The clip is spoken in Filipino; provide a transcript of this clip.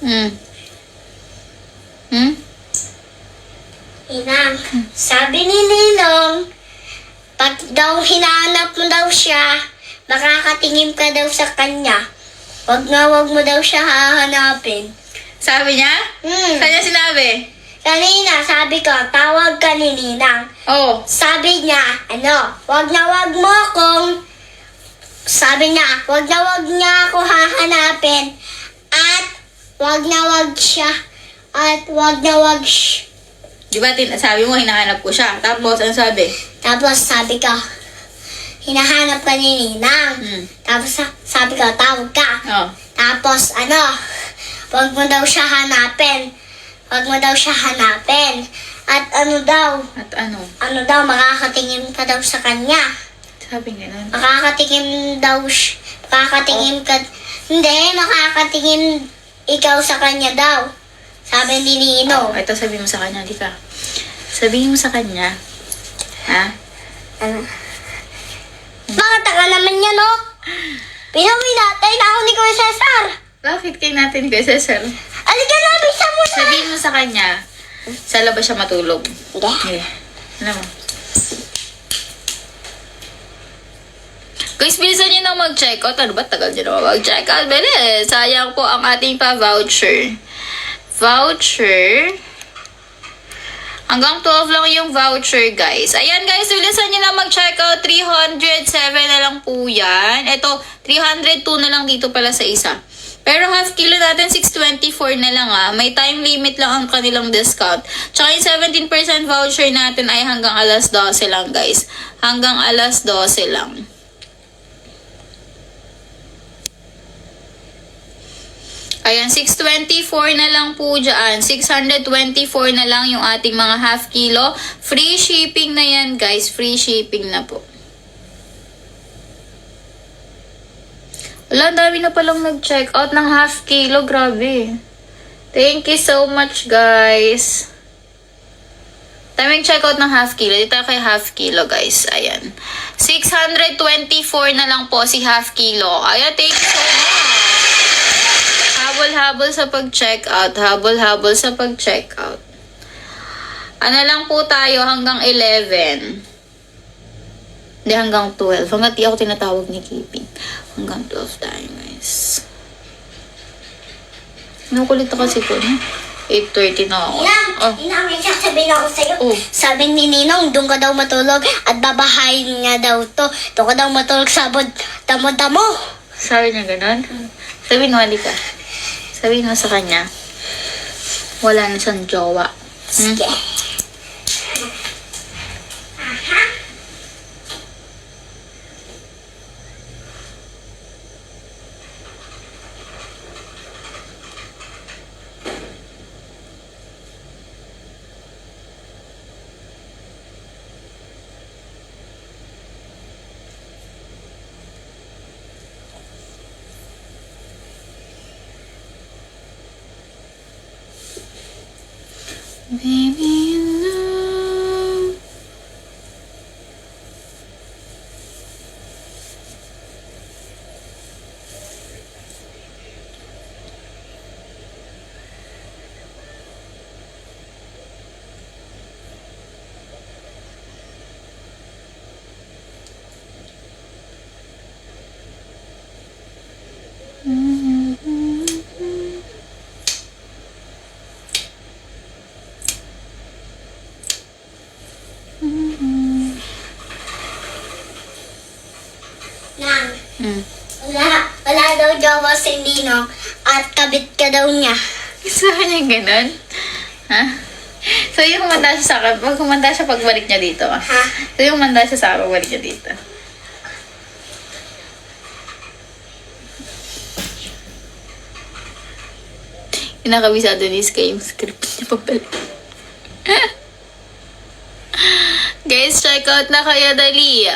Hmm. Hmm? Ninang, sabi ni Ninong, pag daw hinahanap mo daw siya, makakatingin ka daw sa kanya. Wag mo daw siya hahanapin. Sabi niya? Kanya sinabi? Kanina, sabi ko, tawag ka ni Ninang. Oh. Sabi niya, wag na wag mo akong, sabi niya, wag na wag niya ako hahanapin. At wag na wag siya, at wag na wag Di ba sabi mo, hinahanap ko siya. Tapos, ano sabi? Tapos sabi ko, hinahanap ka ni Ninang. Tapos sabi ko, tawag ka. Oh. Tapos wag mo daw siya hanapin. Wag mo daw siya hanapin. At ano daw? At ano? Ano daw, makakatingin ka daw sa kanya. Sabi gano'n. Makakatingin daw makakatingin ka. Hindi, makakatingin ikaw sa kanya daw. Sabi ni Nino. Ito sabihin mo sa kanya, di ka? Sabihin mo sa kanya. Ha? Ano? Bakit ka naman yan, no? Pinawi natin ako ni Kuya Cesar. Bakit kayo natin kay Cesar? Alika na, bisa mo na. Sabihin mo sa kanya, sa labas siya matulog. Hindi. Okay. Ano mo? Guys, bilisan nyo na mag-check out. Ano ba? Tagal nyo na mag-check out. Bilis. Sayang po ang ating pa-voucher. Voucher. Hanggang 12 lang yung voucher, guys. Ayan, guys. Bilisan nyo na mag-check out. 307 na lang po yan. Ito, 302 na lang dito pala sa isa. Pero half kilo natin, 624 na lang ah. May time limit lang ang kanilang discount. Tsaka yung 17% voucher natin ay hanggang alas 12 lang, guys. Hanggang alas 12 lang. Ayan, 624 na lang po dyan. 624 na lang yung ating mga half kilo. Free shipping na yan, guys. Free shipping na po. Wala, dami na palang nag-check out ng half kilo. Grabe. Thank you so much, guys. Daming check out ng half kilo. Dito kay half kilo, guys. Ayan. 624 na lang po si half kilo. Ayan, thank you so much. Habol-habol sa pag-check out. Habol-habol sa pag-check out. Ano lang po tayo hanggang 11. Hindi, hanggang 12. Hanggang di ako tinatawag ni Kipin. Hanggang 12 tayo, guys. Nakulit ako kasi po, no? 8:30 na ako. Inang, may sasabihin ako sa'yo. Oh. Sabi ni Ninong, doon ka daw matulog at babahayin nga daw to. Doon ka daw matulog sa damo-damo. Sabi niya ganun? Sabihin mo, halika. Sabihin mo sa kanya, wala na siyang jowa. Sige. Baby, in love. Nang, wala daw jowa si Ninong at kabit ka daw niya. Sabi niya ganun? Ha? So, yung humanda siya sa akin, pag humanda siya pagbalik niya dito. Ha? So, yung humanda siya sa akin, pagbalik niya dito. Kinakabisado ni Sky yung script niya pabalik. Guys, check out na kayo, dali.